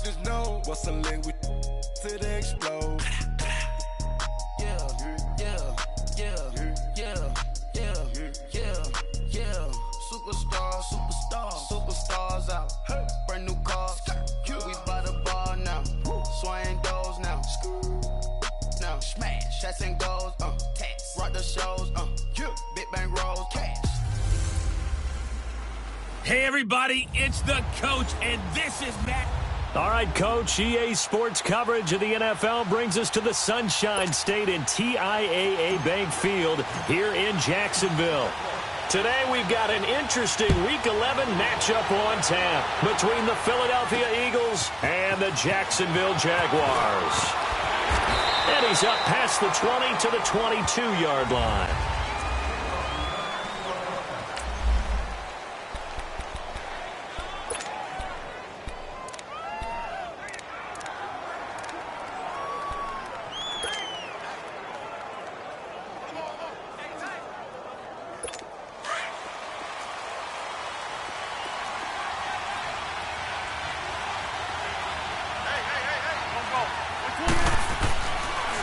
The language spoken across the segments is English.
this nose. What's a lick with till they explode? Superstars out. Brand new cars. We by the bar now. Swaying doors now. Now smash, shots and goals. Tax. Rock the shows. Big bang rolls. Cash. Hey everybody, it's the coach, and this is Matt. All right, Coach, EA Sports coverage of the NFL brings us to the Sunshine State in TIAA Bank Field here in Jacksonville. Today we've got an interesting Week 11 matchup on tap between the Philadelphia Eagles and the Jacksonville Jaguars. And he's up past the 20 to the 22-yard line.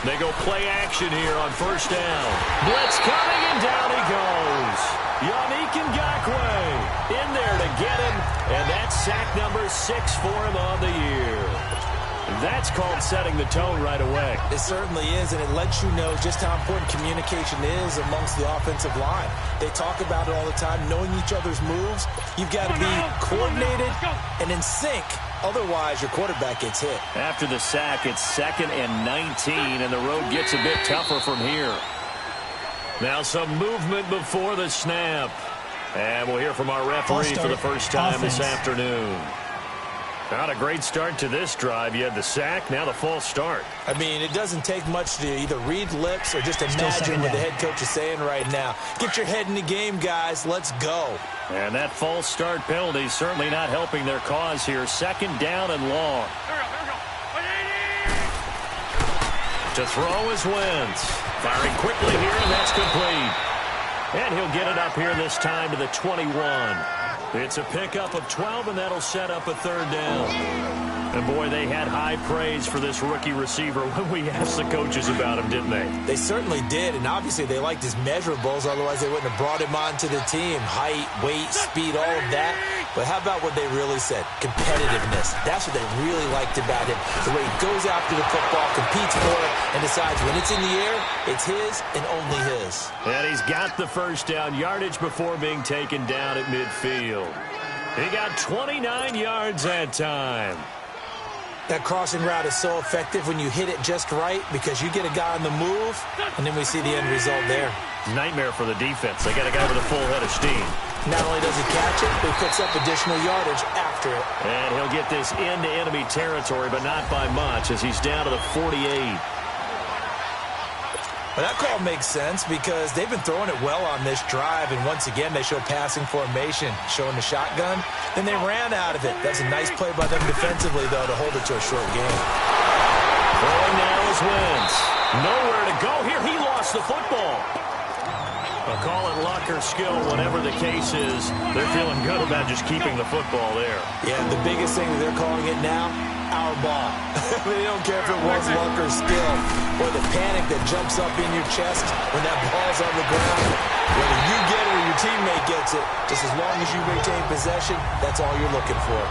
They go play action here on first down. Blitz coming, and down he goes. Yannick Ngakoue in there to get him, and that's sack number 6 for him on the year. That's called setting the tone right away. It certainly is, and it lets you know just how important communication is amongst the offensive line. They talk about it all the time, knowing each other's moves. You've got to be coordinated and in sync. Otherwise, your quarterback gets hit. After the sack, it's 2nd and 19, and the road gets a bit tougher from here. Now some movement before the snap. And we'll hear from our referee for the first time this afternoon. Not a great start to this drive. You had the sack, now the false start. I mean, it doesn't take much to either read lips or just imagine what the head coach is saying right now. Get your head in the game, guys. Let's go. And that false start penalty certainly not helping their cause here. 2nd down and long. To throw is Wentz. Firing quickly here, and that's complete. And he'll get it up here this time to the 21. It's a pickup of 12, and that'll set up a 3rd down. And, boy, they had high praise for this rookie receiver when we asked the coaches about him, didn't they? They certainly did, and obviously they liked his measurables. Otherwise, they wouldn't have brought him onto the team. Height, weight, speed, all of that. But how about what they really said? Competitiveness. That's what they really liked about him. The way he goes after the football, competes for it, and decides when it's in the air, it's his and only his. And he's got the first down yardage before being taken down at midfield. He got 29 yards that time. That crossing route is so effective when you hit it just right because you get a guy on the move, and then we see the end result there. Nightmare for the defense. They got a guy with a full head of steam. Not only does he catch it, but he picks up additional yardage after it. And he'll get this into enemy territory, but not by much as he's down to the 48. Well, that call makes sense because they've been throwing it well on this drive, and once again they show passing formation, showing the shotgun. Then they ran out of it. That's a nice play by them defensively, though, to hold it to a short game. Throwing now is Wentz. Nowhere to go here. He lost the football. I'll call it luck or skill, whatever the case is. They're feeling good about just keeping the football there. Yeah, the biggest thing that they're calling it now, our ball. They don't care if it was luck or skill or the panic that jumps up in your chest when that ball's on the ground. Whether you get it or your teammate gets it, just as long as you retain possession, that's all you're looking for.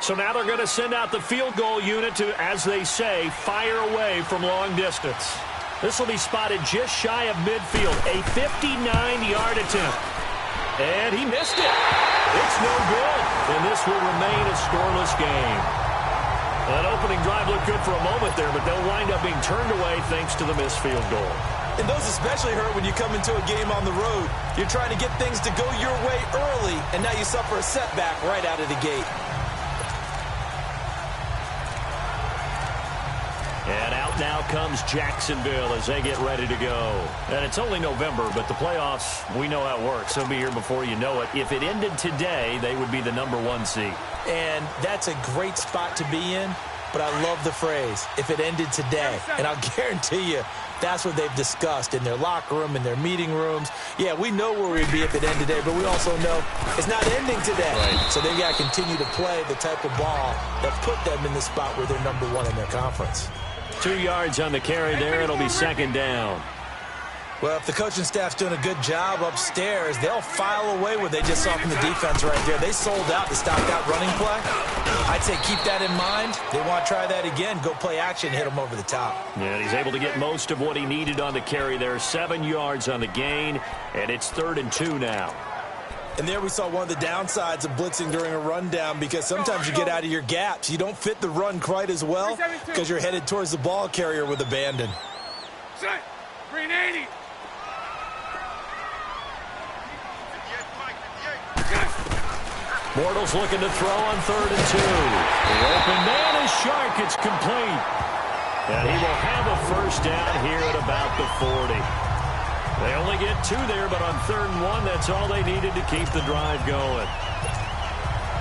So now they're going to send out the field goal unit to, as they say, fire away from long distance. This will be spotted just shy of midfield, a 59-yard attempt. And he missed it. It's no good, and this will remain a scoreless game. That opening drive looked good for a moment there, but they'll wind up being turned away thanks to the missed field goal. And those especially hurt when you come into a game on the road. You're trying to get things to go your way early, and now you suffer a setback right out of the gate. And out now comes Jacksonville as they get ready to go. And it's only November, but the playoffs, we know how it works. They'll be here before you know it. If it ended today, they would be the #1 seed. And that's a great spot to be in. but I love the phrase, if it ended today. And I'll guarantee you that's what they've discussed in their locker room, in their meeting rooms. Yeah, we know where we'd be if it ended today, but we also know it's not ending today. Right. So they've got to continue to play the type of ball that put them in the spot where they're number one in their conference. 2 yards on the carry there. It'll be second down. Well, if the coaching staff's doing a good job upstairs, they'll file away what they just saw from the defense right there. They sold out the stopped-out running play. I'd say keep that in mind. They want to try that again. Go play action, hit them over the top. Yeah, he's able to get most of what he needed on the carry there. 7 yards on the gain, and it's 3rd and 2 now. And there we saw one of the downsides of blitzing during a rundown, because sometimes you get out of your gaps. You don't fit the run quite as well because you're headed towards the ball carrier with abandon. Set. Green 80. Bortles looking to throw on 3rd and 2. The open man is Shark. It's complete. And he will have a first down here at about the 40. They only get 2 there, but on 3rd and 1, that's all they needed to keep the drive going.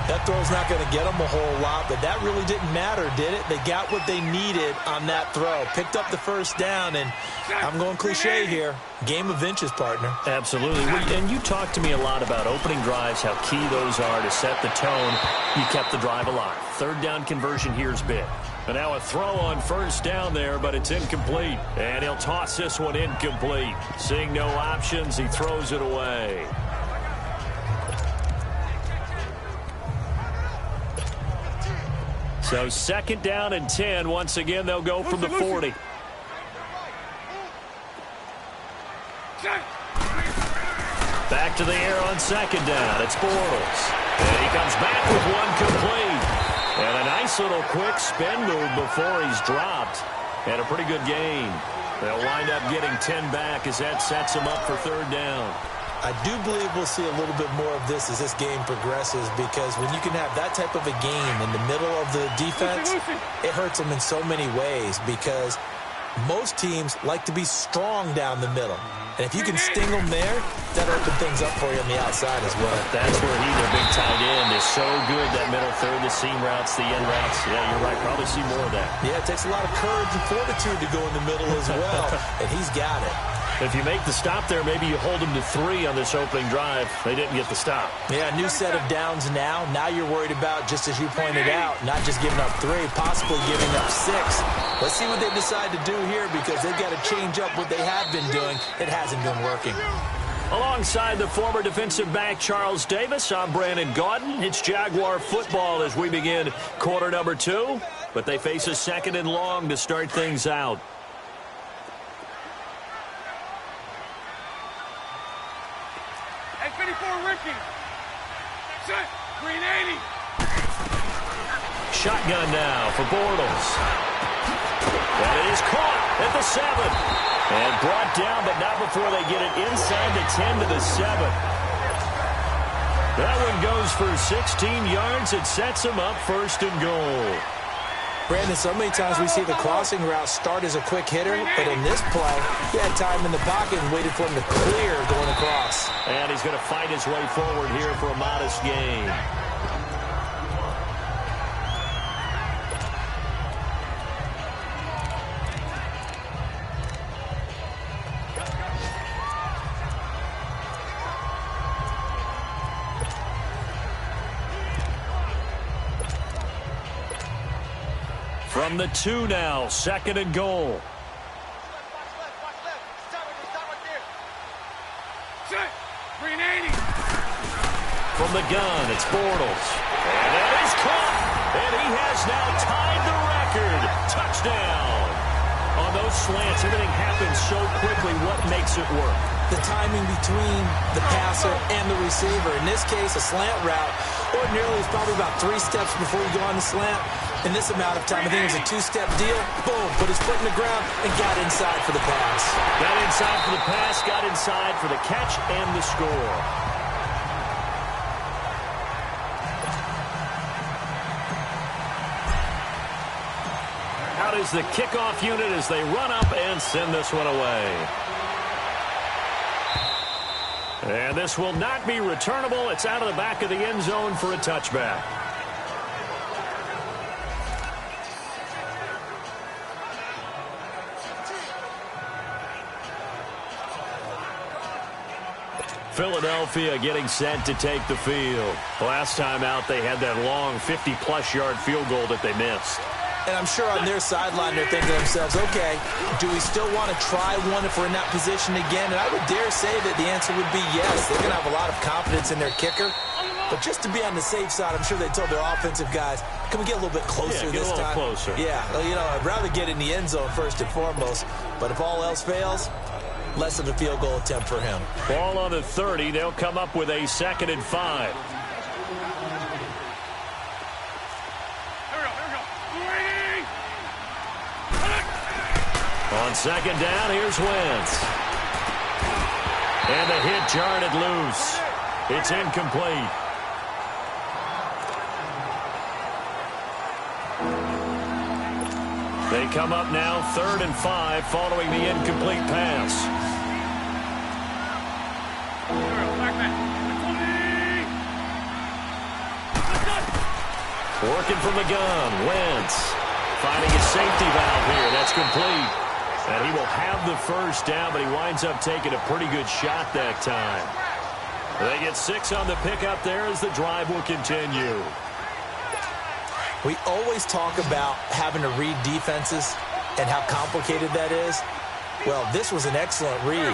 That throw's not going to get them a whole lot, but that really didn't matter, did it? They got what they needed on that throw. Picked up the first down, and I'm going cliche here. Game of inches, partner. Absolutely. And you talked to me a lot about opening drives, how key those are to set the tone. You kept the drive alive. 3rd down conversion here is big. And now a throw on first down there, but it's incomplete. And he'll toss this one incomplete. Seeing no options, he throws it away. So 2nd down and 10. Once again, they'll go from the 40. Back to the air on 2nd down. It's Bortles. And he comes back with one complete. And a nice little quick spin move before he's dropped. And a pretty good gain. They'll wind up getting 10 back as that sets him up for 3rd down. I do believe we'll see a little bit more of this as this game progresses, because when you can have that type of a game in the middle of the defense, it hurts them in so many ways, because most teams like to be strong down the middle. And if you can sting them there, that'll open things up for you on the outside as well. That's where he, their big tight end, is so good, that middle third, the seam routes, the end routes. Yeah, you're right. Probably see more of that. Yeah, it takes a lot of courage and fortitude to go in the middle as well, and he's got it. If you make the stop there, maybe you hold them to 3 on this opening drive. They didn't get the stop. Yeah, new set of downs now. Now you're worried about, just as you pointed out, not just giving up 3, possibly giving up 6. Let's see what they decide to do here, because they've got to change up what they have been doing. It hasn't been working. Alongside the former defensive back Charles Davis, I'm Brandon Gaudin. It's Jaguar football as we begin quarter number 2. But they face a 2nd and long to start things out. Set. Green 80. Shotgun now for Bortles. And it is caught at the 7. And brought down, but not before they get it inside the 10 to the 7. That one goes for 16 yards. It sets them up 1st and goal. Brandon, so many times we see the crossing route start as a quick hitter, but in this play, he had time in the pocket and waited for him to clear going across. And he's going to fight his way forward here for a modest gain. From the 2 now, 2nd and goal. Set. Green 80. From the gun, it's Bortles. And that is caught. And he has now tied the record. Touchdown. On those slants, everything happens so quickly. What makes it work? The timing between the passer and the receiver. In this case, a slant route. Ordinarily, it's probably about 3 steps before you go on the slant. In this amount of time, I think it was a 2-step deal. Boom, put his foot in the ground and got inside for the pass. Got inside for the pass, got inside for the catch and the score. Out is the kickoff unit as they run up and send this one away. And this will not be returnable. It's out of the back of the end zone for a touchback. Philadelphia getting set to take the field. Last time out, they had that long 50-plus yard field goal that they missed. And I'm sure on their sideline they're thinking to themselves, okay, do we still want to try one if we're in that position again? And I would dare say that the answer would be yes. They're going to have a lot of confidence in their kicker. But just to be on the safe side, I'm sure they told their offensive guys, can we get a little bit closer this time? Closer. Yeah, well, you know, I'd rather get in the end zone first and foremost. But if all else fails, less than a field goal attempt for him. Ball on the 30. They'll come up with a 2nd and 5. On 2nd down, here's Wentz. And the hit jarred it loose. It's incomplete. They come up now 3rd and 5 following the incomplete pass. Working from the gun, Wentz finding his safety valve here. That's complete. And he will have the first down, but he winds up taking a pretty good shot that time. They get 6 on the pickup there as the drive will continue. We always talk about having to read defenses and how complicated that is. Well, this was an excellent read.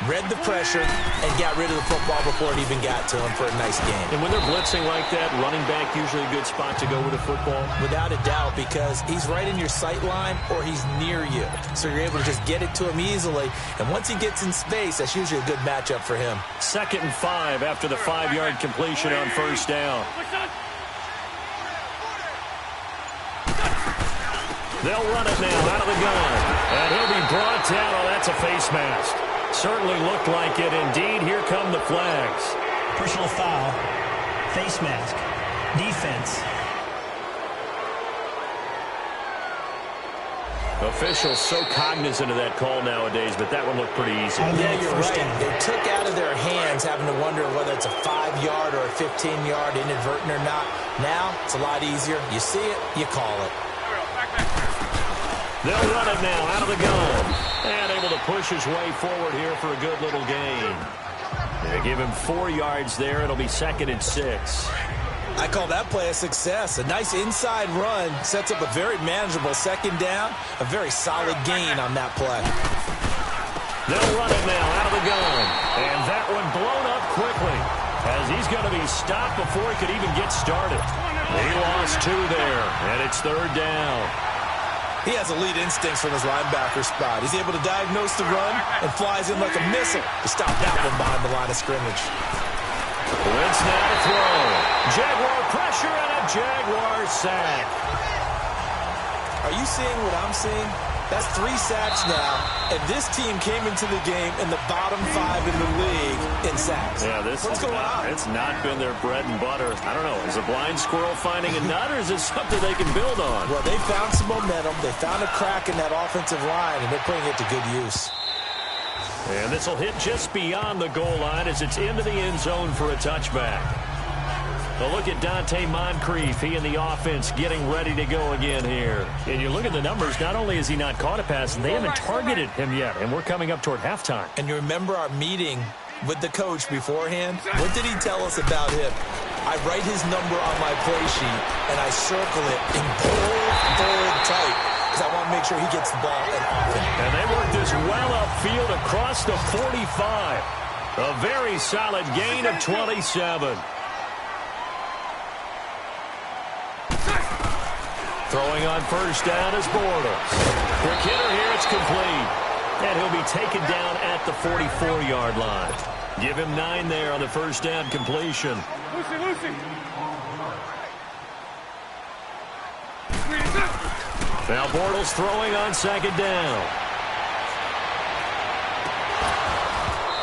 Read the pressure and got rid of the football before it even got to him for a nice game. And when they're blitzing like that, running back usually a good spot to go with the football? Without a doubt, because he's right in your sight line or he's near you. So you're able to just get it to him easily. And once he gets in space, that's usually a good matchup for him. 2nd and 5 after the 5-yard completion on 1st down. They'll run it now out of the gun. And he'll be brought down. Oh, that's a face mask. Certainly looked like it. Indeed, here come the flags. Personal foul, face mask, defense. Officials so cognizant of that call nowadays, but that one looked pretty easy. Yeah, you're right. They took out of their hands having to wonder whether it's a 5-yard or a 15-yard inadvertent or not. Now, it's a lot easier. You see it, you call it. They'll run it now out of the gun. And able to push his way forward here for a good little gain. They give him 4 yards there. It'll be 2nd and 6. I call that play a success. A nice inside run sets up a very manageable 2nd down. A very solid gain on that play. They'll run it now out of the gun. And that one blown up quickly as he's going to be stopped before he could even get started. He lost 2 there, and it's 3rd down. He has elite instincts from his linebacker spot. He's able to diagnose the run and flies in like a missile to stop that one behind the line of scrimmage. Wentz now to throw. Jaguar pressure and a Jaguar sack. Are you seeing what I'm seeing? That's 3 sacks now, and this team came into the game in the bottom 5 in the league in sacks. Yeah, what's going on? It's not been their bread and butter. I don't know. Is a blind squirrel finding a nut, or is it something they can build on? Well, they found some momentum. They found a crack in that offensive line, and they're putting it to good use. And this will hit just beyond the goal line as it's into the end zone for a touchback. A look at Dante Moncrief. He and the offense getting ready to go again here. And you look at the numbers, not only has he not caught a pass, they haven't targeted him yet, and we're coming up toward halftime. And you remember our meeting with the coach beforehand? What did he tell us about him? I write his number on my play sheet, and I circle it in bold type, because I want to make sure he gets the ball and often. And they work this well upfield across the 45. A very solid gain of 27. Throwing on 1st down is Bortles. Quick hitter here, it's complete. And he'll be taken down at the 44-yard line. Give him 9 there on the 1st down completion. Now Bortles throwing on 2nd down.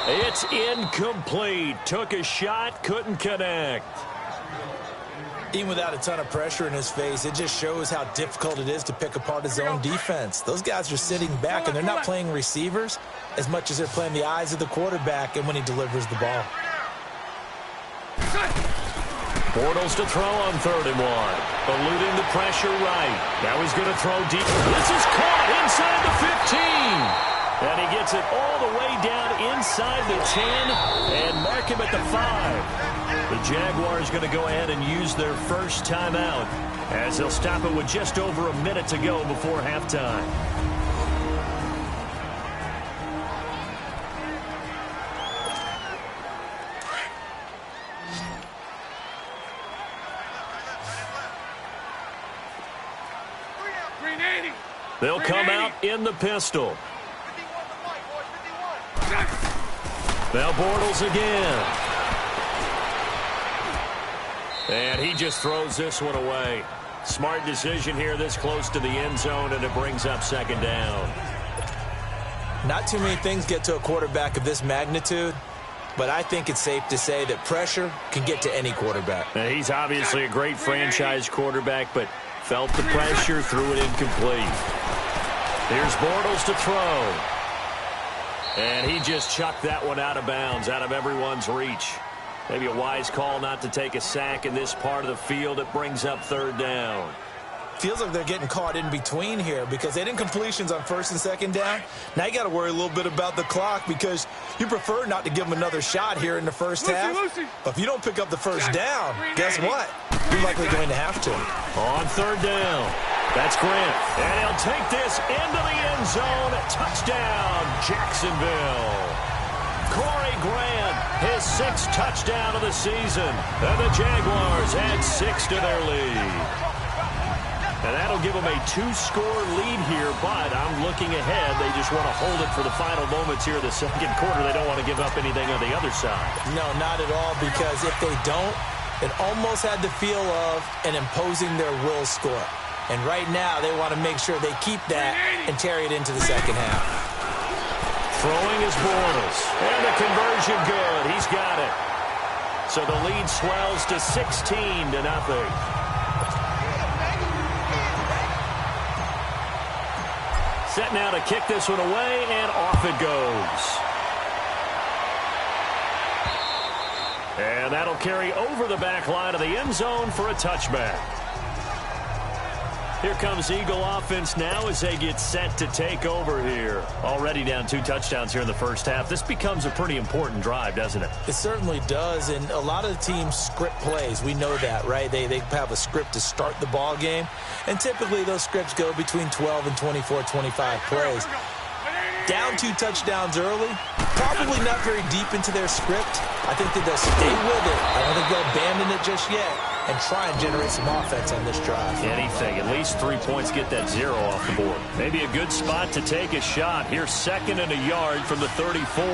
It's incomplete. Took a shot, couldn't connect. Even without a ton of pressure in his face, it just shows how difficult it is to pick apart his own defense. Those guys are sitting back, and they're not playing receivers as much as they're playing the eyes of the quarterback and when he delivers the ball. Bortles to throw on 3rd and 1. Eluding the pressure right. Now he's going to throw deep. This is caught inside the 15. And he gets it all the way down inside the 10 and mark him at the 5. The Jaguars going to go ahead and use their first timeout as they'll stop it with just over a minute to go before halftime. They'll come out in the pistol. Now Bortles again. And he just throws this one away. Smart decision here this close to the end zone, and it brings up second down. Not too many things get to a quarterback of this magnitude, but I think it's safe to say that pressure can get to any quarterback. Now, he's obviously a great franchise quarterback, but felt the pressure, threw it incomplete. Here's Bortles to throw. And he just chucked that one out of bounds, out of everyone's reach. Maybe a wise call not to take a sack in this part of the field. It brings up third down. Feels like they're getting caught in between here because they didn't completions on first and second down. Now you got to worry a little bit about the clock because you prefer not to give them another shot here in the first half. But if you don't pick up the first down, guess what? You're likely going to have to. On third down, that's Grant. And he'll take this into the end zone. Touchdown, Jacksonville. Corey Grant, his 6th touchdown of the season. And the Jaguars add 6 to their lead. And that'll give them a 2-score lead here, but I'm looking ahead. They just want to hold it for the final moments here of the second quarter. They don't want to give up anything on the other side. No, not at all, because if they don't, it almost had the feel of an imposing their will score. And right now, they want to make sure they keep that and carry it into the second half. Throwing is Bortles. And the conversion good. He's got it. So the lead swells to 16-0. Set now to kick this one away, and off it goes. And that'll carry over the back line of the end zone for a touchback. Here comes Eagle offense now as they get set to take over here. Already down 2 touchdowns here in the first half. This becomes a pretty important drive, doesn't it? It certainly does, and a lot of the teams script plays. We know that, right? They have a script to start the ball game, and typically those scripts go between 12 and 24, 25 plays. Down 2 touchdowns early, probably not very deep into their script. I think that they'll stay with it. I don't think they'll abandon it just yet and try and generate some offense on this drive. Anything. At least 3 points, get that 0 off the board. Maybe a good spot to take a shot. Here's 2nd and a yard from the 34.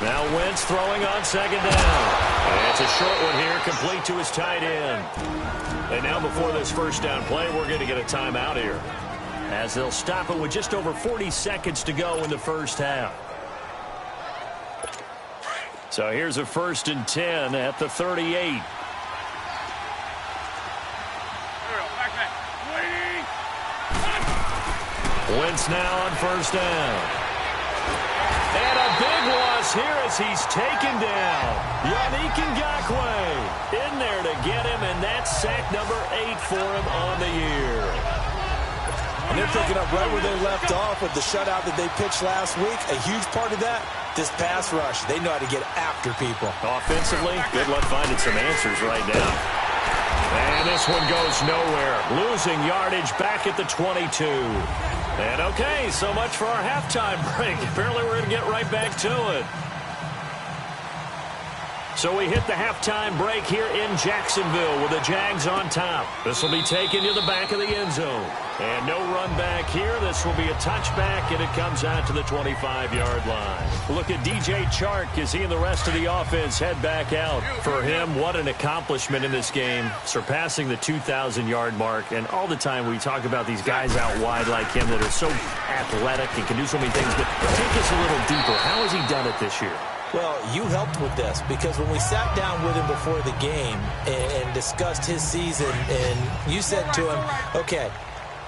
Now Wentz throwing on second down. And it's a short one here, complete to his tight end. And now before this first down play, we're going to get a timeout here, as they'll stop it with just over 40 seconds to go in the first half. So here's a 1st and 10 at the 38. Wentz now on first down. And a big loss here as he's taken down. Yannick Ngakoue in there to get him, and that's sack number 8 for him on the year. And they're picking up right where they left off with the shutout that they pitched last week. A huge part of that, this pass rush. They know how to get after people. Offensively, good luck finding some answers right now. And this one goes nowhere. Losing yardage back at the 22. And okay, so much for our halftime break. Apparently we're going to get right back to it. So we hit the halftime break here in Jacksonville with the Jags on top. This will be taken to the back of the end zone. And no run back here. This will be a touchback, and it comes out to the 25-yard line. Look at DJ Chark as he and the rest of the offense head back out. For him, what an accomplishment in this game, surpassing the 2,000-yard mark. And all the time we talk about these guys out wide like him that are so athletic and can do so many things. But take us a little deeper. How has he done it this year? Well, you helped with this because when we sat down with him before the game and discussed his season, and you said to him, okay,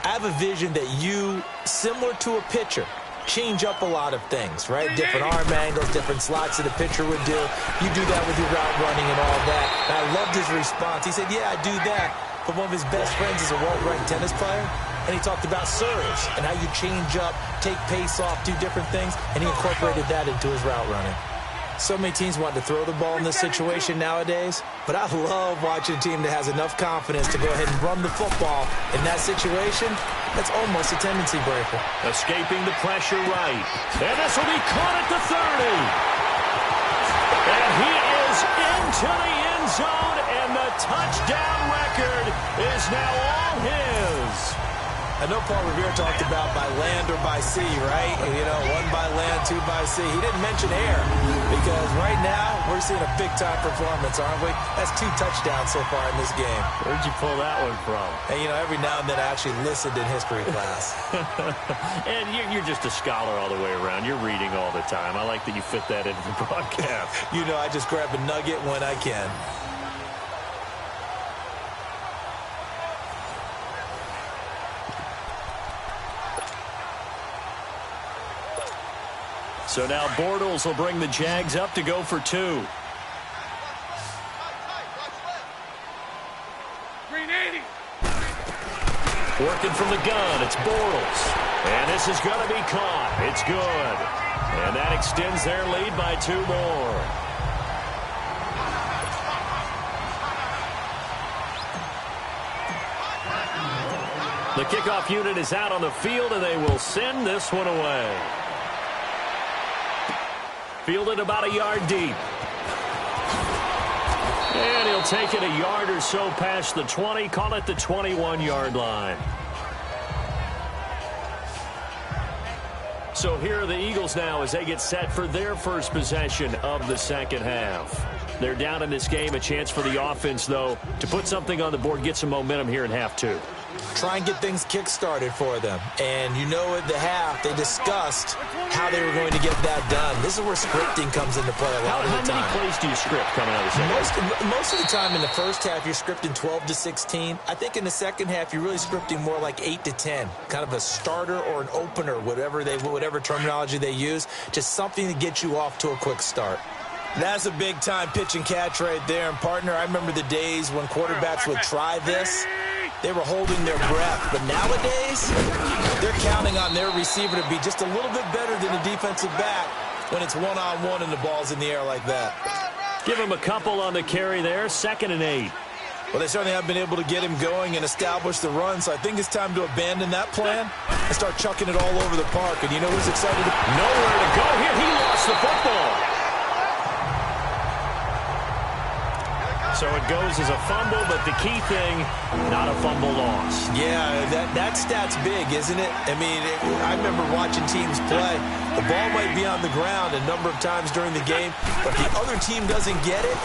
I have a vision that you, similar to a pitcher, change up a lot of things, right? Different arm angles, different slots that a pitcher would do. You do that with your route running and all that. And I loved his response. He said, yeah, I do that. but one of his best friends is a world-ranked tennis player. And he talked about serves and how you change up, take pace off, do different things, and he incorporated that into his route running. So many teams want to throw the ball in this situation nowadays, but I love watching a team that has enough confidence to go ahead and run the football in that situation. That's almost a tendency breaker. Escaping the pressure right. And this will be caught at the 30. And he is into the end zone, and the touchdown record is now all his. I know Paul Revere talked about by land or by sea, right? You know, one by land, two by sea. He didn't mention air because right now we're seeing a big-time performance, aren't we? That's 2 touchdowns so far in this game. Where'd you pull that one from? And, you know, every now and then I actually listened in history class. And you're just a scholar all the way around. You're reading all the time. I like that you fit that into the broadcast. You know, I just grab a nugget when I can. So now Bortles will bring the Jags up to go for 2. Working from the gun, it's Bortles. And this is going to be caught. It's good. And that extends their lead by 2 more. The kickoff unit is out on the field, and they will send this one away. Fielded about a yard deep. And he'll take it a yard or so past the 20, call it the 21-yard line. So here are the Eagles now as they get set for their first possession of the second half. They're down in this game, a chance for the offense, though, to put something on the board, get some momentum here in half 2. Try and get things kick-started for them. And you know at the half, they discussed how they were going to get that done. This is where scripting comes into play a lot of the time. How many plays do you script coming out of the second half? Most of the time in the first half, you're scripting 12 to 16. I think in the second half, you're really scripting more like 8 to 10. Kind of a starter or an opener, whatever terminology they use. Just something to get you off to a quick start. That's a big-time pitch and catch right there. And, partner, I remember the days when quarterbacks would try this. They were holding their breath. But nowadays, they're counting on their receiver to be just a little bit better than the defensive back when it's one-on-one and the ball's in the air like that. Give him a couple on the carry there, 2nd and 8. Well, they certainly have been able to get him going and establish the run, so I think it's time to abandon that plan and start chucking it all over the park. And you know who's excited? Nowhere to go here. He lost the football. So it goes as a fumble, but the key thing, not a fumble loss. Yeah, that stat's big, isn't it? I mean, I remember watching teams play. The ball might be on the ground a number of times during the game, but if the other team doesn't get it,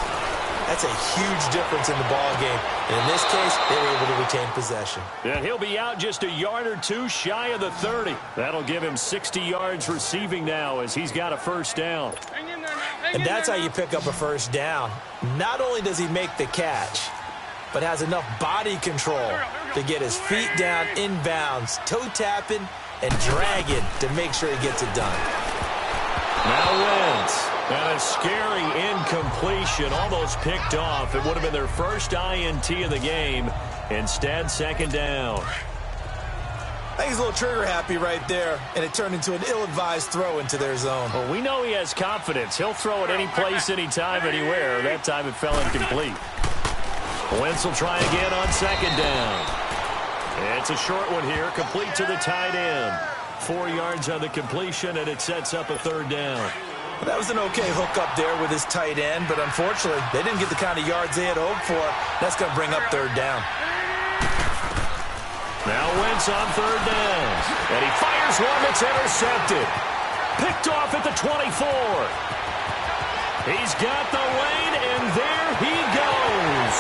that's a huge difference in the ball game. And in this case, they were able to retain possession. And he'll be out just a yard or 2 shy of the 30. That'll give him 60 yards receiving now as he's got a first down. And that's how you pick up a first down. Not only does he make the catch, but has enough body control to get his feet down inbounds, toe tapping and dragging to make sure he gets it done. Now Wentz. And a scary incompletion, almost picked off. It would have been their first INT of the game. Instead, 2nd down. I think he's a little trigger happy right there, and it turned into an ill-advised throw into their zone. Well, we know he has confidence. He'll throw it any place, anytime, anywhere. That time it fell incomplete. Wentz will try again on 2nd down. It's a short one here, complete to the tight end. 4 yards on the completion, and it sets up a 3rd down. Well, that was an okay hook up there with his tight end, but unfortunately, they didn't get the kind of yards they had hoped for. That's going to bring up 3rd down. Now Wentz on 3rd down. And he fires one that's intercepted. Picked off at the 24. He's got the lane, and there he goes.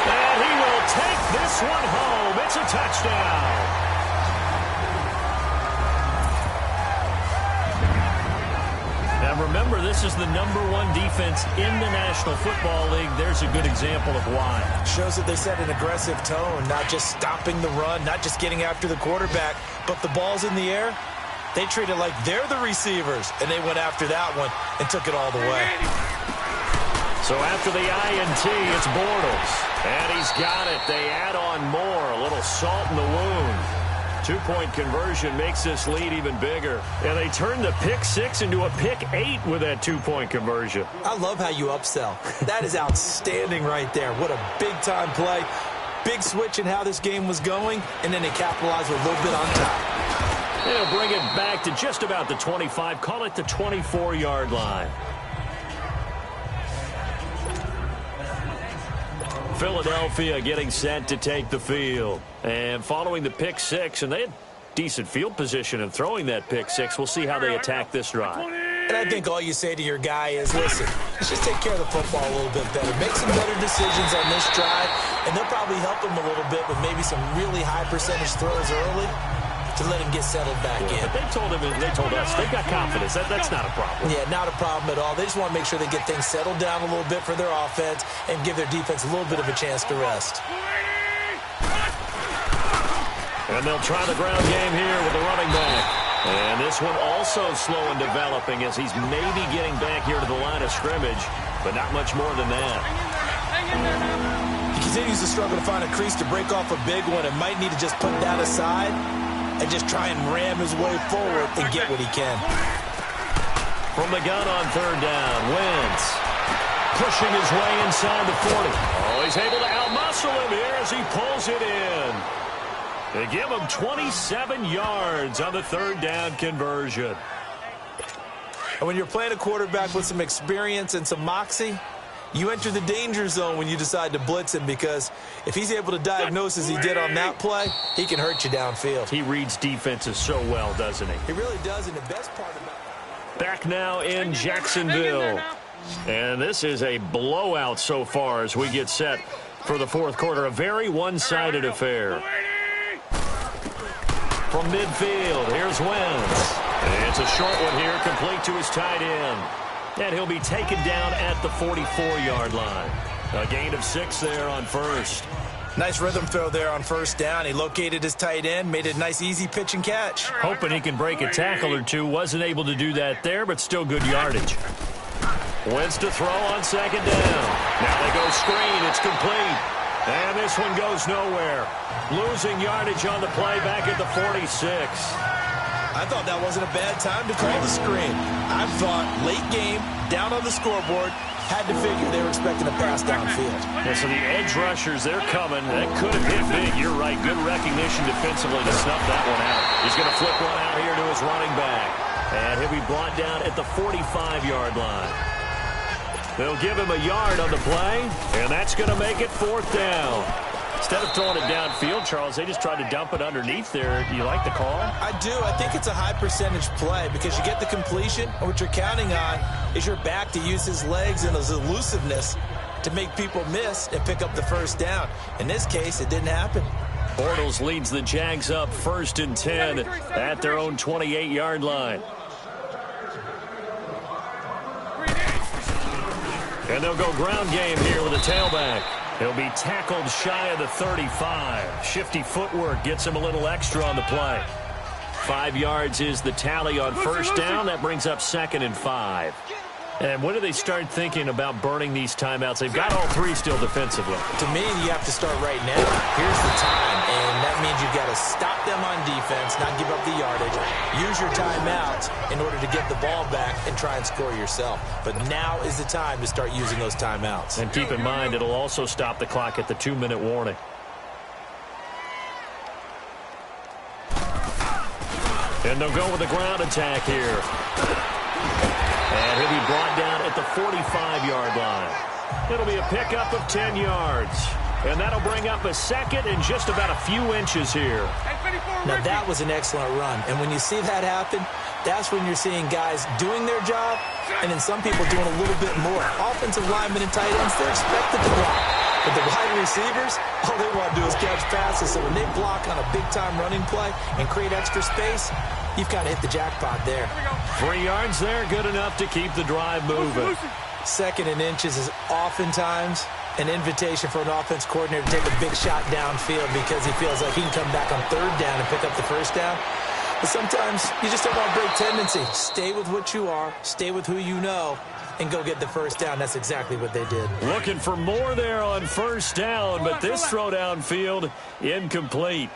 And he will take this one home. It's a touchdown. Now remember, this is the #1 defense in the National Football League. There's a good example of why. Shows that they set an aggressive tone, not just stopping the run, not just getting after the quarterback, but the ball's in the air. They treat it like they're the receivers, and they went after that one and took it all the way. So after the INT, it's Bortles. And he's got it. They add on more. A little salt in the wound. 2-point conversion makes this lead even bigger. And they turn the pick 6 into a pick 8 with that 2-point conversion. I love how you upsell. That is outstanding right there. What a big-time play. Big switch in how this game was going, and then they capitalized with a little bit on top. They'll bring it back to just about the 25. Call it the 24-yard line. Philadelphia getting set to take the field. And following the pick 6, and they had decent field position in throwing that pick 6. We'll see how they attack this drive. And I think all you say to your guy is, listen, let's just take care of the football a little bit better. Make some better decisions on this drive, and they'll probably help him a little bit with maybe some really high percentage throws early to let him get settled back in. But they told us, they've got confidence. That's not a problem. Yeah, not a problem at all. They just want to make sure they get things settled down a little bit for their offense and give their defense a little bit of a chance to rest. And they'll try the ground game here with the running back. And this one also slow in developing as he's maybe getting back here to the line of scrimmage, but not much more than that. He continues to struggle to find a crease to break off a big one and might need to just put that aside and just try and ram his way forward and get what he can. From the gun on third down, Wentz pushing his way inside the 40. Oh, he's able to outmuscle him here as he pulls it in. They give him 27 yards on the third down conversion. And when you're playing a quarterback with some experience and some moxie, you enter the danger zone when you decide to blitz him, because if he's able to diagnose as he did on that play, he can hurt you downfield. He reads defenses so well, doesn't he? He really does, and the best part about it. Back now in Jacksonville. And this is a blowout so far as we get set for the fourth quarter. A very one-sided affair. From midfield, here's Wentz. And it's a short one here, complete to his tight end. And he'll be taken down at the 44-yard line. A gain of 6 there on first. Nice rhythm throw there on first down. He located his tight end, made it a nice, easy pitch and catch. Hoping he can break a tackle or two. Wasn't able to do that there, but still good yardage. Wentz to throw on second down. Now they go screen. It's complete. And this one goes nowhere. Losing yardage on the play back at the 46. I thought that wasn't a bad time to call the screen. I thought late game, down on the scoreboard, had to figure they were expecting a pass downfield. Yeah, so the edge rushers, they're coming. That could have hit big. You're right. Good recognition defensively to snuff that one out. He's going to flip one out here to his running back. And he'll be brought down at the 45-yard line. They'll give him a yard on the play, and that's going to make it fourth down. Instead of throwing it downfield, Charles, they just tried to dump it underneath there. Do you like the call? I do. I think it's a high-percentage play because you get the completion, and what you're counting on is your back to use his legs and his elusiveness to make people miss and pick up the first down. In this case, it didn't happen. Bortles leads the Jags up 1st and 10 at their own 28-yard line. And they'll go ground game here with a tailback. He'll be tackled shy of the 35. Shifty footwork gets him a little extra on the play. 5 yards is the tally on first down. That brings up 2nd and 5. And when do they start thinking about burning these timeouts? They've got all 3 still defensively. To me, you have to start right now. Here's the time, and that means you've got to stop them on defense, not give up the yardage. Use your timeouts in order to get the ball back and try and score yourself. But now is the time to start using those timeouts. And keep in mind, it'll also stop the clock at the 2-minute warning. And they'll go with the ground attack here. And he'll be brought down at the 45-yard line. It'll be a pickup of 10 yards. And that'll bring up a 2nd and just about a few inches here. Now, that was an excellent run. And when you see that happen, that's when you're seeing guys doing their job and then some people doing a little bit more. Offensive linemen and tight ends, they're expected to block. But the wide receivers, all they want to do is catch passes. So when they block on a big-time running play and create extra space, you've kind of hit the jackpot there. 3 yards there, good enough to keep the drive moving. 2nd and inches is oftentimes an invitation for an offense coordinator to take a big shot downfield because he feels like he can come back on 3rd down and pick up the first down. But sometimes you just don't want to break tendency. Stay with what you are. Stay with who you know. and go get the first down. That's exactly what they did. Looking for more there on first down, but this throw downfield incomplete.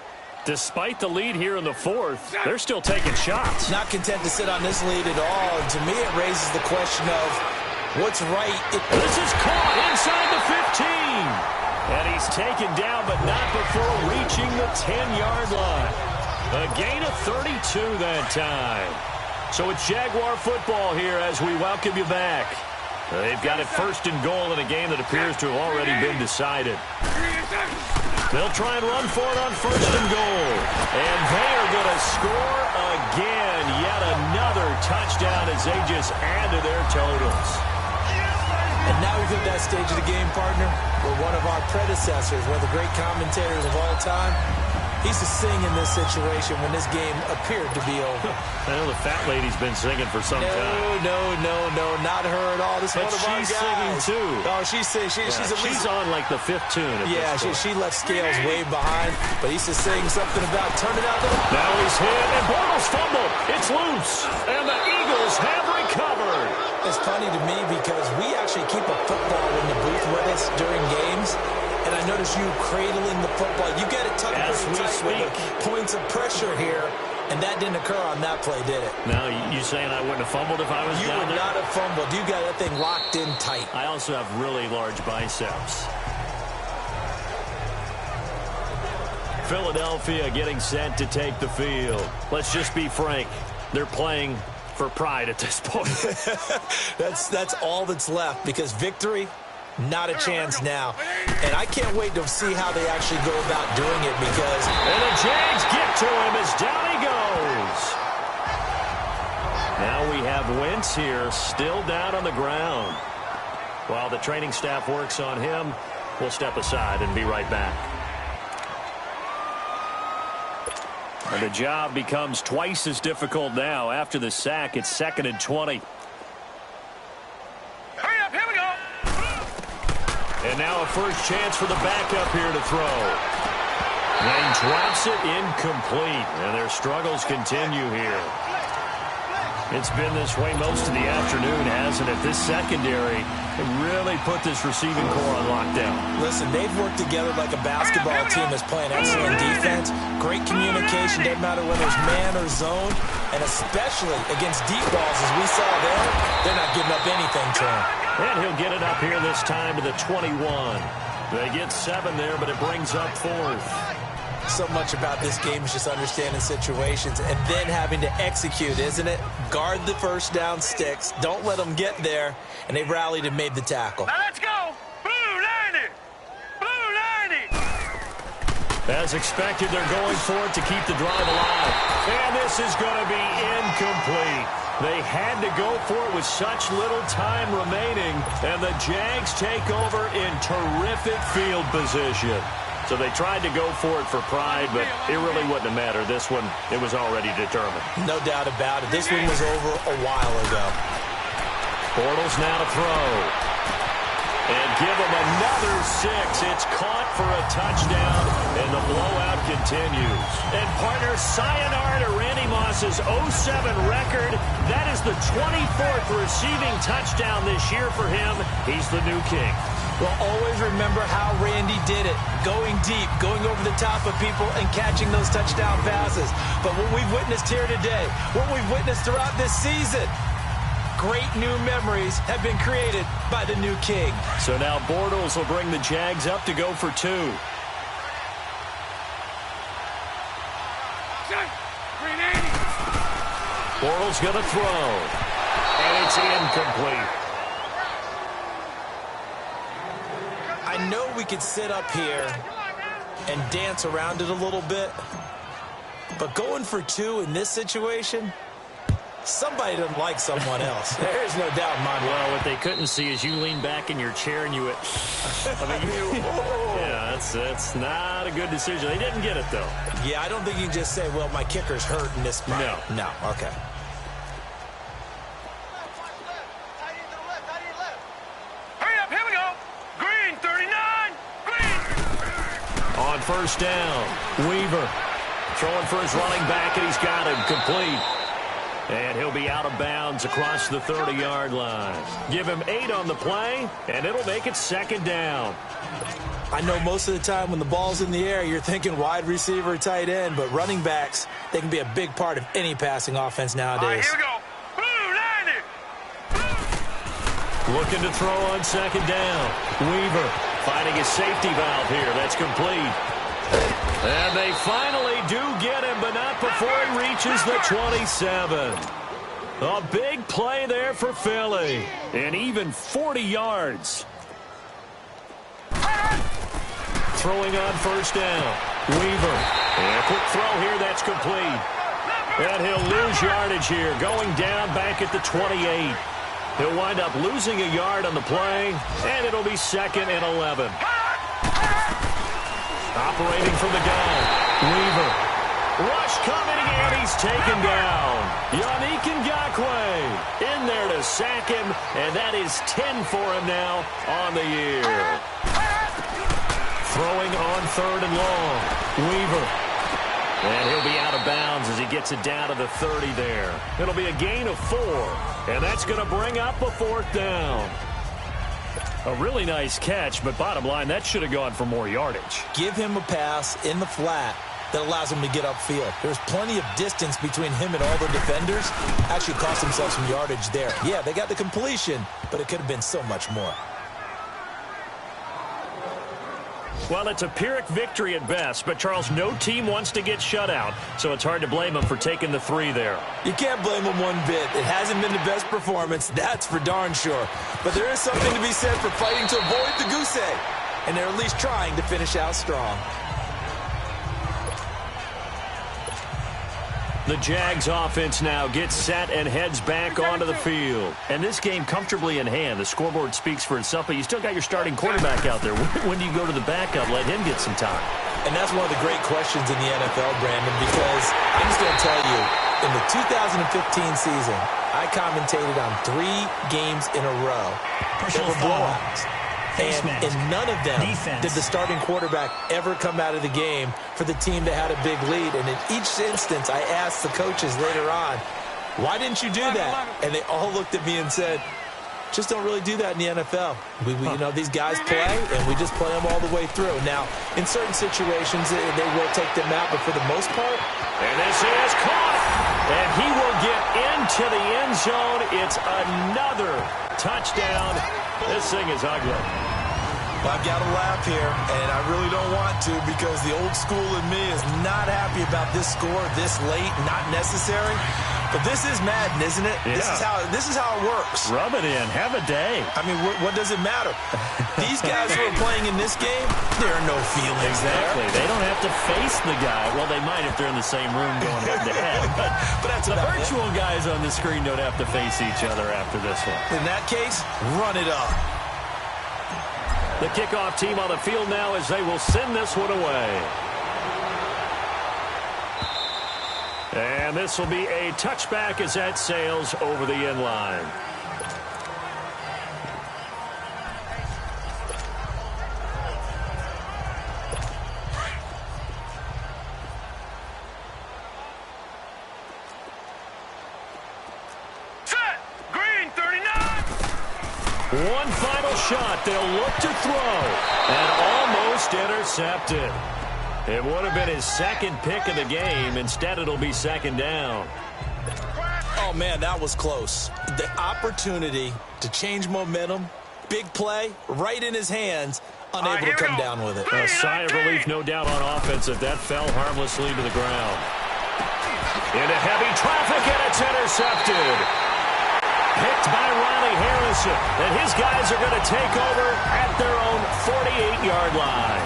Despite the lead here in the fourth, they're still taking shots. Not content to sit on this lead at all. And to me, it raises the question of what's right. This is caught inside the 15. And he's taken down, but not before reaching the 10-yard line. A gain of 32 that time. So it's Jaguar football here as we welcome you back. They've got it first and goal in a game that appears to have already been decided. They'll try and run for it on first and goal. And they are going to score again. Yet another touchdown as they just add to their totals. And now we've hit that stage of the game, partner, where one of our predecessors, one of the great commentators of all time, he used to sing in this situation when this game appeared to be over. I know the fat lady's been singing for some time. No, not her at all. This is one of our guys. She's singing too. Oh, she's on like the fifth tune. Yeah, she left Scales way behind, but he used to sing something about turning out the... Now he's hit, and Bortles fumble. It's loose, and the Eagles have recovered. It's funny to me because we actually keep a football in the booth with us during games, and I notice you cradling the football. You get it tucked pretty tight with the points of pressure here, and that didn't occur on that play, did it? No, you saying I wouldn't have fumbled if I was down there? You would not have fumbled. You got that thing locked in tight. I also have really large biceps. Philadelphia getting set to take the field. Let's just be frank. They're playing for pride at this point. That's all that's left, because victory, not a chance now. And I can't wait to see how they actually go about doing it, because... And the Jags get to him as down he goes. Now we have Wentz here, still down on the ground. While the training staff works on him, we'll step aside and be right back. And the job becomes twice as difficult now. After the sack, it's 2nd and 20. Hurry up, here we go. And now a first chance for the backup here to throw. And drops it incomplete. And their struggles continue here. It's been this way most of the afternoon, hasn't it? This secondary really put this receiving core on lockdown. Listen, they've worked together like a basketball team that's playing excellent defense. Great communication, doesn't matter whether it's man or zone. And especially against deep balls, as we saw there, they're not giving up anything to him. And he'll get it up here this time to the 21. They get 7 there, but it brings up 4th. So much about this game is just understanding situations and then having to execute, isn't it? Guard the first down sticks. Don't let them get there. And they rallied and made the tackle. Now let's go. Blue 90. Blue 90. As expected, they're going for it to keep the drive alive. And this is going to be incomplete. They had to go for it with such little time remaining. And the Jags take over in terrific field position. So they tried to go for it for pride, but it really wouldn't have mattered. This one, it was already determined. No doubt about it. This one was over a while ago. Bortles now to throw. And give him another 6. It's caught for a touchdown, and the blowout continues. And partner, sayonara to Randy Moss's 07 record. That is the 24th receiving touchdown this year for him. He's the new king. Well, always remember how Randy did it. Going deep, going over the top of people, and catching those touchdown passes. But what we've witnessed here today, what we've witnessed throughout this season, great new memories have been created by the new king. So now Bortles will bring the Jags up to go for 2. Bortles going to throw. And it's incomplete. I know we could sit up here and dance around it a little bit, but going for 2 in this situation, somebody doesn't like someone else. There's no doubt in my mind. Well, what they couldn't see is you lean back in your chair and you went, yeah, that's not a good decision. They didn't get it, though. Yeah, I don't think you can just say, well, my kicker's hurt in this spot. No, okay. On first down, Weaver throwing for his running back, and he's got him complete. And he'll be out of bounds across the 30-yard line. Give him 8 on the play, and it'll make it second down. I know most of the time when the ball's in the air, you're thinking wide receiver, tight end, but running backs, they can be a big part of any passing offense nowadays. All right, here we go. Looking to throw on second down. Weaver finding his safety valve here. That's complete. And they finally do get him, but not before he reaches the 27. A big play there for Philly. And even 40 yards. Throwing on first down. Weaver. And a quick throw here. That's complete. And he'll lose yardage here. Going down back at the 28. He'll wind up losing a yard on the play, and it'll be 2nd and 11. Operating from the gun, Weaver. Rush coming, and he's taken down. Yannick Ngakoue in there to sack him, and that is 10 for him now on the year. Throwing on 3rd and long, Weaver. And he'll be out of bounds as he gets it down to the 30 there. It'll be a gain of 4, and that's going to bring up a 4th down. A really nice catch, but bottom line, that should have gone for more yardage. Give him a pass in the flat that allows him to get upfield. There's plenty of distance between him and all the defenders. Actually cost himself some yardage there. Yeah, they got the completion, but it could have been so much more. Well, it's a Pyrrhic victory at best, but, Charles, no team wants to get shut out, so it's hard to blame them for taking the 3 there. You can't blame them one bit. It hasn't been the best performance, that's for darn sure. But there is something to be said for fighting to avoid the goose egg, and they're at least trying to finish out strong. The Jags offense now gets set and heads back onto the field. And this game comfortably in hand. The scoreboard speaks for itself, but you still got your starting quarterback out there. When do you go to the backup, let him get some time? And that's one of the great questions in the NFL, Brandon, because I'm just going to tell you, in the 2015 season, I commentated on 3 games in a row. They were blowouts. And in none of them did the starting quarterback ever come out of the game for the team that had a big lead. And in each instance, I asked the coaches later on, why didn't you do that? And they all looked at me and said, just don't really do that in the NFL. You know, these guys play, and we just play them all the way through. Now, in certain situations, they will take them out, but for the most part. And this is caught, and he will get into the end zone. It's another touchdown. This thing is ugly. Well, I've got to laugh here, and I really don't want to because the old school in me is not happy about this score this late, not necessary. But this is Madden, isn't it? Yeah. This is how it works. Rub it in. Have a day. I mean, what does it matter? These guys who are playing in this game, there are no feelings exactly. there. They don't have to face the guy. Well, they might if they're in the same room going head-to-head. But that's the virtual guys on the screen don't have to face each other after this one. In that case, run it up. The kickoff team on the field now as they will send this one away. And this will be a touchback as that sails over the end line. Set! Green, 39! One final shot. They'll look to throw. And almost intercepted. It would have been his second pick of the game. Instead, it'll be second down. Oh, man, that was close. The opportunity to change momentum, big play, right in his hands, unable to come down with it. A sigh of relief, no doubt, on offense if that fell harmlessly to the ground. Into heavy traffic, and it's intercepted. Picked by Ronnie Harrison. And his guys are going to take over at their own 48-yard line.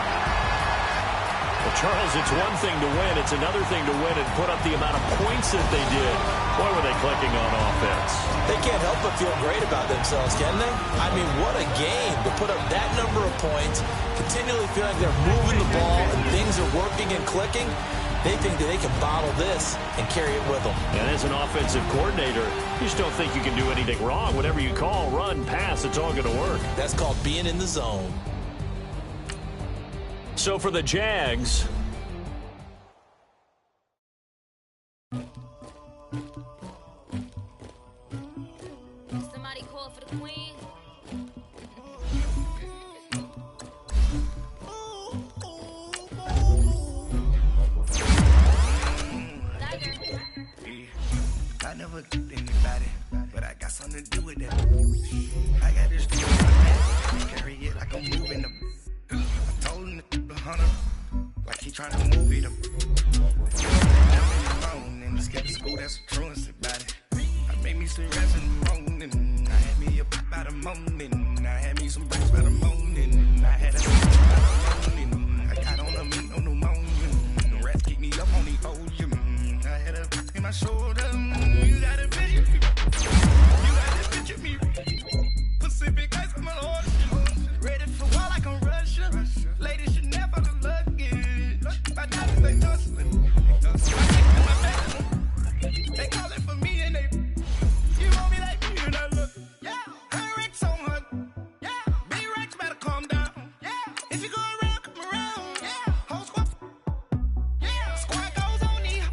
Well, Charles, it's one thing to win. It's another thing to win and put up the amount of points that they did. Boy, were they clicking on offense. They can't help but feel great about themselves, can they? I mean, what a game to put up that number of points, continually feel like they're moving the ball and things are working and clicking. They think that they can bottle this and carry it with them. And as an offensive coordinator, you just don't think you can do anything wrong. Whatever you call, run, pass, it's all going to work. That's called being in the zone. So for the Jags, never killed anybody, but I got something to do with that. I got this feeling in my back, carry it like I'm moving them. I told him to the hunter, like he trying to move it up. I'm in the skip to school, that's a truancy about it. I made me some rest in the morning. I had me up by the morning. I had me some breaks by the morning. I had a by the morning. I got on a meat on the morning. The rats keep me up on the ocean. I had a in my shoulder. You got a picture. You got a picture me. Pacific ice on my ocean. Ready for war like I'm Russia. Ladies should never have luggage. My diamonds they tussling. They call it for me and they. You want me like me and I look. Yeah. Her Rex on her. Yeah. Big Rex better calm down. Yeah. If you go around, come around. Yeah. Whole squad. Yeah. Squad goes on me.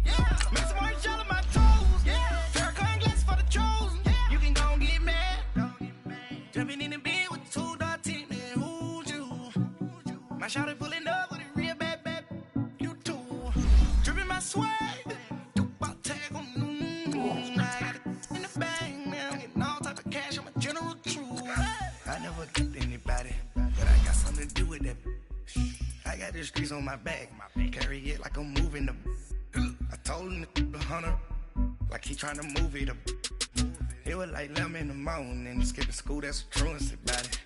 Yeah. Make some more gel on my toes. Yeah. Farrakhan glass for the chosen. Yeah. You can go and get mad. Jumping in the bed with 2 dark teeth, man. Who's you? My shawty pulling up with a real bad. You too. Dripping my swag. The streets on my back, carry it like I'm moving them. I told him to the hunter, like he trying to move it up. It was like 11 in the morning, skipping school, that's a truancy about it.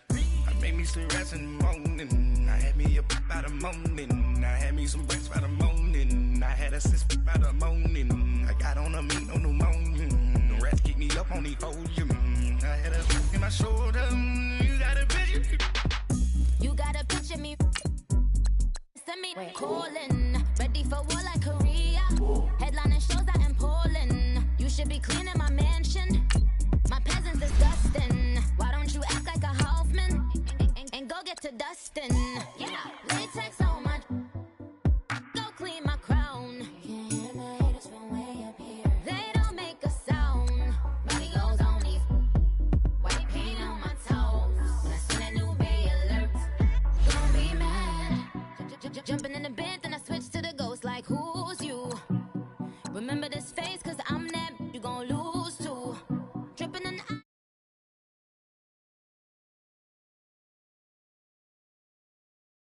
I made me some rest in the morning. I had me up by the morning. I had me some breaks by the morning. I had a sis by the morning. I got on a meat on the morning. The rats keep me up on the ocean. I had a in my shoulder. You got a picture. You got a picture me. Calling, ready for war like Korea. Headlining shows out in Poland. You should be cleaning my mansion. My peasants disgusting.